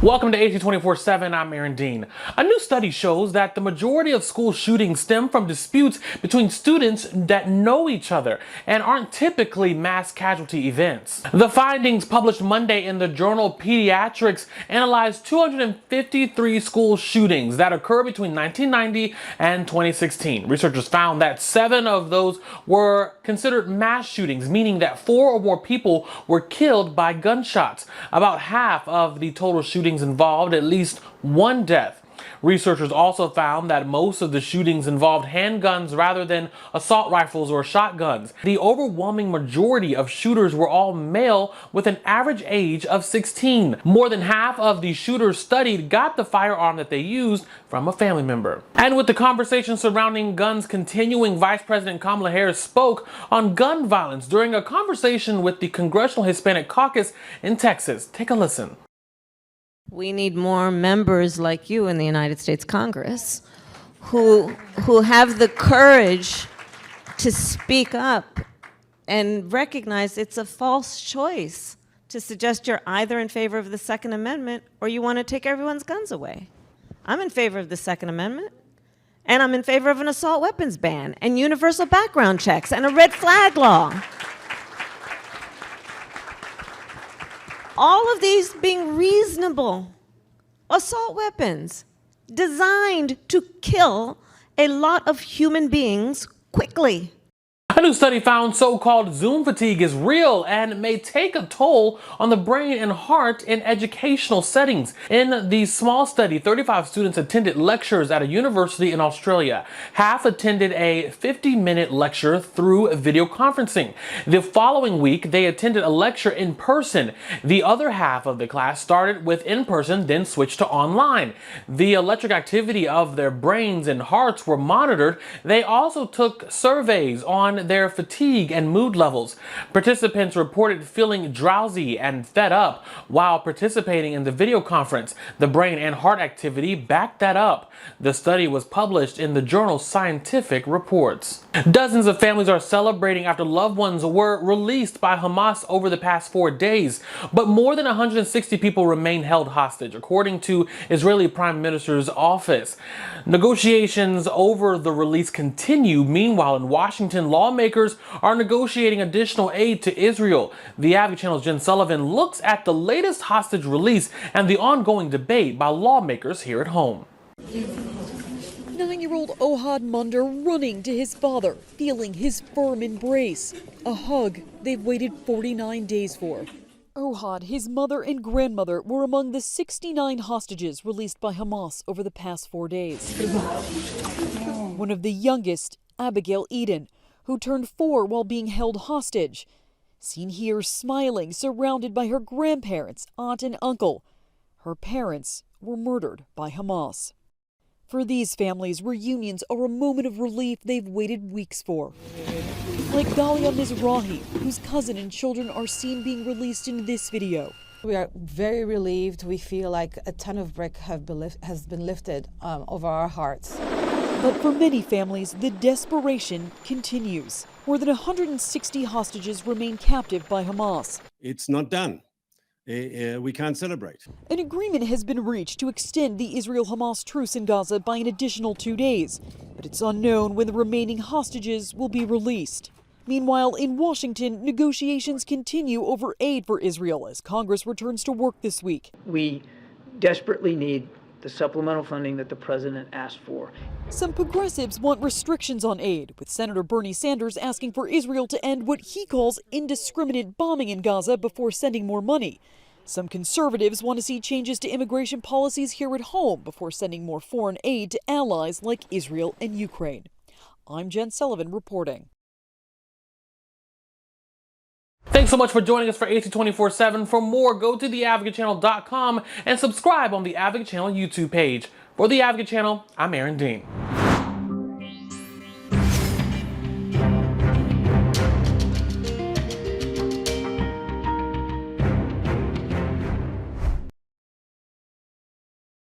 Welcome to AC 24/7, I'm Aaron Dean. A new study shows that the majority of school shootings stem from disputes between students that know each other and aren't typically mass casualty events. The findings, published Monday in the journal Pediatrics, analyzed 253 school shootings that occurred between 1990 and 2016. Researchers found that 7 of those were considered mass shootings, meaning that 4 or more people were killed by gunshots. About half of the total shootings involved at least one death. Researchers also found that most of the shootings involved handguns rather than assault rifles or shotguns. The overwhelming majority of shooters were all male with an average age of 16. More than half of the shooters studied got the firearm that they used from a family member. And with the conversation surrounding guns continuing, Vice President Kamala Harris spoke on gun violence during a conversation with the Congressional Hispanic Caucus in Texas. Take a listen. We need more members like you in the United States Congress who have the courage to speak up and recognize it's a false choice to suggest you're either in favor of the Second Amendment or you want to take everyone's guns away. I'm in favor of the Second Amendment, and I'm in favor of an assault weapons ban and universal background checks and a red flag law. All of these being reasonable. Assault weapons designed to kill a lot of human beings quickly. A new study found so-called Zoom fatigue is real and may take a toll on the brain and heart in educational settings. In the small study, 35 students attended lectures at a university in Australia. Half attended a 50-minute lecture through video conferencing. The following week, they attended a lecture in person. The other half of the class started with in-person, then switched to online. The electric activity of their brains and hearts were monitored. They also took surveys on their fatigue and mood levels. Participants reported feeling drowsy and fed up while participating in the video conference. The brain and heart activity backed that up. The study was published in the journal Scientific Reports. Dozens of families are celebrating after loved ones were released by Hamas over the past 4 days, but more than 160 people remain held hostage, according to Israeli Prime Minister's office. Negotiations over the release continue. Meanwhile, in Washington, lawmakers are negotiating additional aid to Israel. The Advocate Channel's Jen Sullivan looks at the latest hostage release and the ongoing debate by lawmakers here at home. 9-year-old Ohad Munder running to his father, feeling his firm embrace. A hug they've waited 49 days for. Ohad, his mother and grandmother were among the 69 hostages released by Hamas over the past 4 days. One of the youngest, Abigail Eden, who turned 4 while being held hostage. Seen here smiling, surrounded by her grandparents, aunt and uncle. Her parents were murdered by Hamas. For these families, reunions are a moment of relief they've waited weeks for. Like Dalia Mizrahi, whose cousin and children are seen being released in this video. We are very relieved. We feel like a ton of brick has been lifted over our hearts. But for many families, the desperation continues. More than 160 hostages remain captive by Hamas. It's not done. We can't celebrate. An agreement has been reached to extend the Israel-Hamas truce in Gaza by an additional 2 days, but it's unknown when the remaining hostages will be released. Meanwhile, in Washington, negotiations continue over aid for Israel as Congress returns to work this week. We desperately need the supplemental funding that the president asked for. Some progressives want restrictions on aid, with Senator Bernie Sanders asking for Israel to end what he calls indiscriminate bombing in Gaza before sending more money. Some conservatives want to see changes to immigration policies here at home before sending more foreign aid to allies like Israel and Ukraine. I'm Jen Sullivan reporting. Thanks so much for joining us for AC 24/7. For more, go to theadvocatechannel.com and subscribe on the Advocate Channel YouTube page. For the Advocate Channel, I'm Aaron Dean.